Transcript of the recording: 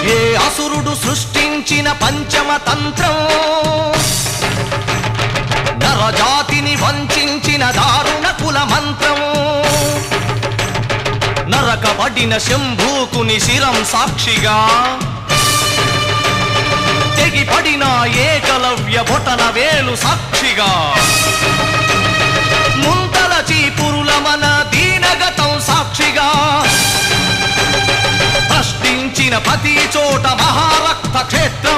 ఏ అసురుడు సృష్టించిన పంచమ తంత్రం నరజాతిని వంచిన దారుణ కుల మంత్రం నరకబడిన శంభూకుని శిరం సాక్షిగా తెగిపడిన ఏకలవ్య బొటన వేలు సాక్షిగా ముంతల చీపురుల మన దీనగతం సాక్షిగా ప్రశ్నించిన ప్రతి చోట మహారక్త క్షేత్ర